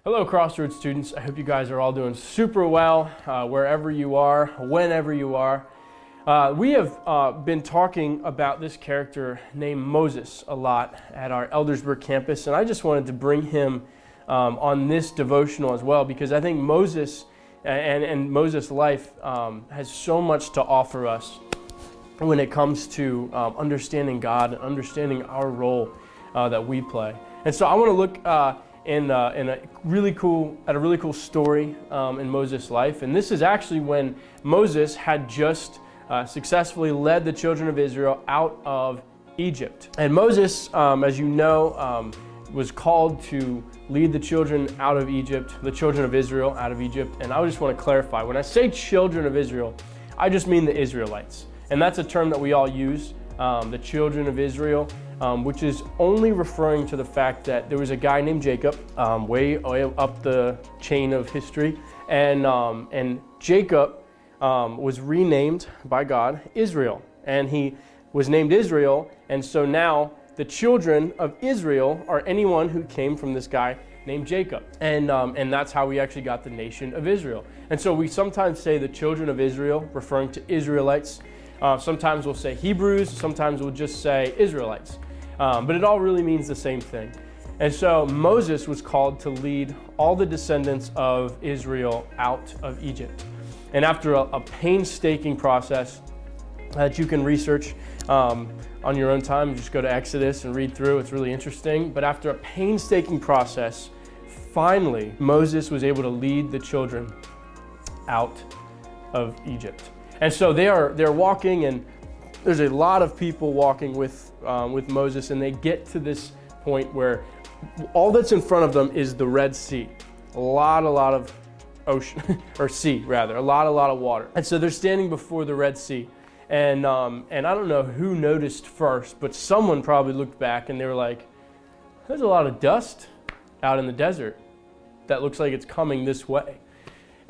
Hello, Crossroads students. I hope you guys are all doing super well, wherever you are, whenever you are. We have been talking about this character named Moses a lot at our Eldersburg campus, and I just wanted to bring him on this devotional as well, because I think Moses and Moses' life has so much to offer us when it comes to understanding God and understanding our role that we play. And so I want to look in a really cool story in Moses' life. And this is actually when Moses had just successfully led the children of Israel out of Egypt. And Moses, as you know, was called to lead the children out of Egypt, the children of Israel out of Egypt. And I just want to clarify, when I say children of Israel, I just mean the Israelites. And that's a term that we all use, the children of Israel. Which is only referring to the fact that there was a guy named Jacob, way up the chain of history, and Jacob was renamed by God Israel, and he was named Israel, and so now the children of Israel are anyone who came from this guy named Jacob, and that's how we actually got the nation of Israel. And so we sometimes say the children of Israel, referring to Israelites. Sometimes we'll say Hebrews, sometimes we'll just say Israelites. But it all really means the same thing. And so Moses was called to lead all the descendants of Israel out of Egypt. And after a painstaking process that you can research on your own time, just go to Exodus and read through. It's really interesting. But after a painstaking process, finally Moses was able to lead the children out of Egypt. And so they're walking, and there's a lot of people walking with Moses, and they get to this point where all that's in front of them is the Red Sea. A lot of ocean, or sea rather, a lot of water. And so they're standing before the Red Sea. And I don't know who noticed first, but someone probably looked back and they were like, there's a lot of dust out in the desert that looks like it's coming this way.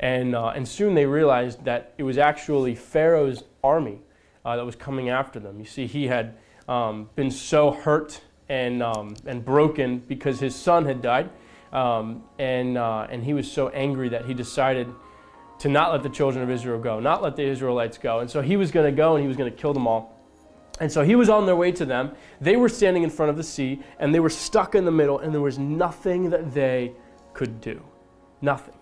And soon they realized that it was actually Pharaoh's army that was coming after them. You see, he had been so hurt and broken because his son had died, and he was so angry that he decided to not let the children of Israel go, not let the Israelites go. And so he was going to go and he was going to kill them all. And so he was on their way to them. They were standing in front of the sea, and they were stuck in the middle, and there was nothing that they could do. Nothing.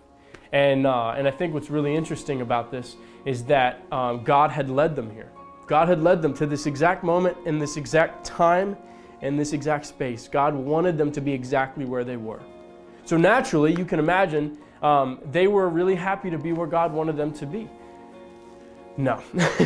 And I think what's really interesting about this is that God had led them here. God had led them to this exact moment, in this exact time, in this exact space. God wanted them to be exactly where they were. So naturally, you can imagine, they were really happy to be where God wanted them to be. No,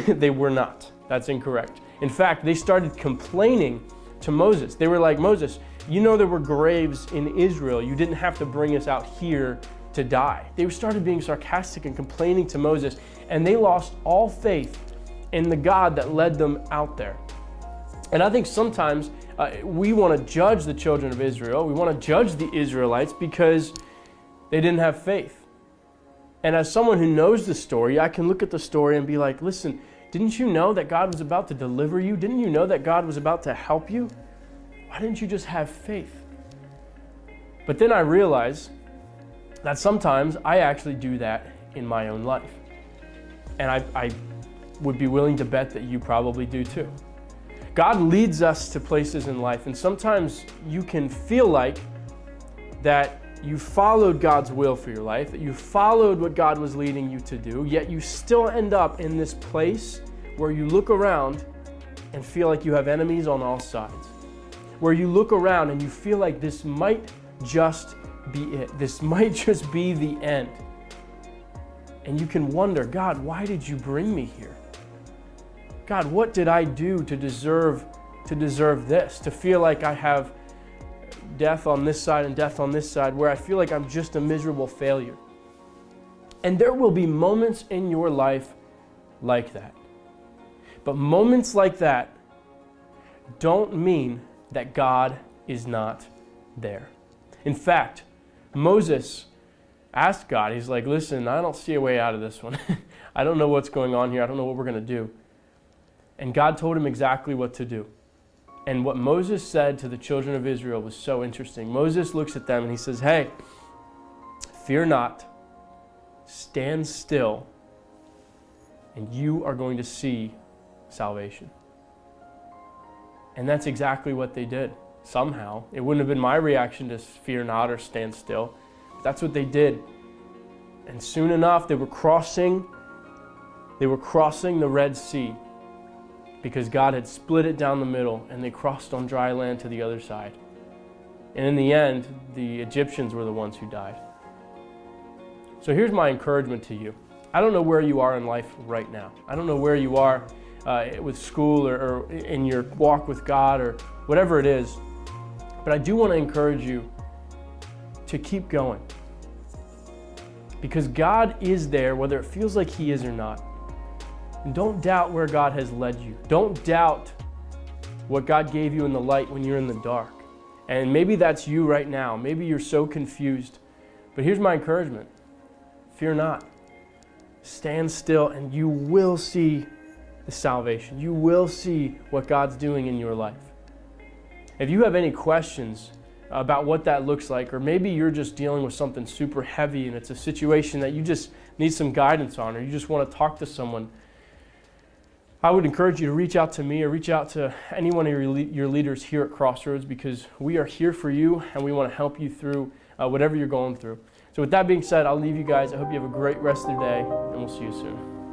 they were not. That's incorrect. In fact, they started complaining to Moses. They were like, Moses, you know there were graves in Israel. You didn't have to bring us out here to die. They started being sarcastic and complaining to Moses, and they lost all faith in the God that led them out there. And I think sometimes we want to judge the children of Israel. We want to judge the Israelites because they didn't have faith. And as someone who knows the story, I can look at the story and be like, listen, didn't you know that God was about to deliver you? Didn't you know that God was about to help you? Why didn't you just have faith? But then I realize that sometimes I actually do that in my own life. And I would be willing to bet that you probably do too. God leads us to places in life, and sometimes you can feel like that you followed God's will for your life, that you followed what God was leading you to do, yet you still end up in this place where you look around and feel like you have enemies on all sides. Where you look around and you feel like this might just be it. This might just be the end. And you can wonder, God, why did you bring me here? God, what did I do to deserve this? To feel like I have death on this side and death on this side, where I feel like I'm just a miserable failure. And there will be moments in your life like that. But moments like that don't mean that God is not there. In fact, Moses asked God, he's like, listen, I don't see a way out of this one. I don't know what's going on here. I don't know what we're going to do. And God told him exactly what to do. And what Moses said to the children of Israel was so interesting. Moses looks at them and he says, hey, Fear not, stand still, and you are going to see salvation. And that's exactly what they did. Somehow. It wouldn't have been my reaction to fear not or stand still. But that's what they did. And soon enough, they were crossing the Red Sea because God had split it down the middle, and they crossed on dry land to the other side. And in the end, the Egyptians were the ones who died. So here's my encouragement to you. I don't know where you are in life right now. I don't know where you are with school or in your walk with God or whatever it is. But I do want to encourage you to keep going. Because God is there, whether it feels like He is or not. And don't doubt where God has led you. Don't doubt what God gave you in the light when you're in the dark. And maybe that's you right now. Maybe you're so confused. But here's my encouragement. Fear not. Stand still and you will see the salvation. You will see what God's doing in your life. If you have any questions about what that looks like, or maybe you're just dealing with something super heavy and it's a situation that you just need some guidance on, or you just want to talk to someone, I would encourage you to reach out to me or reach out to any one of your leaders here at Crossroads, because we are here for you and we want to help you through whatever you're going through. So with that being said, I'll leave you guys. I hope you have a great rest of the day, and we'll see you soon.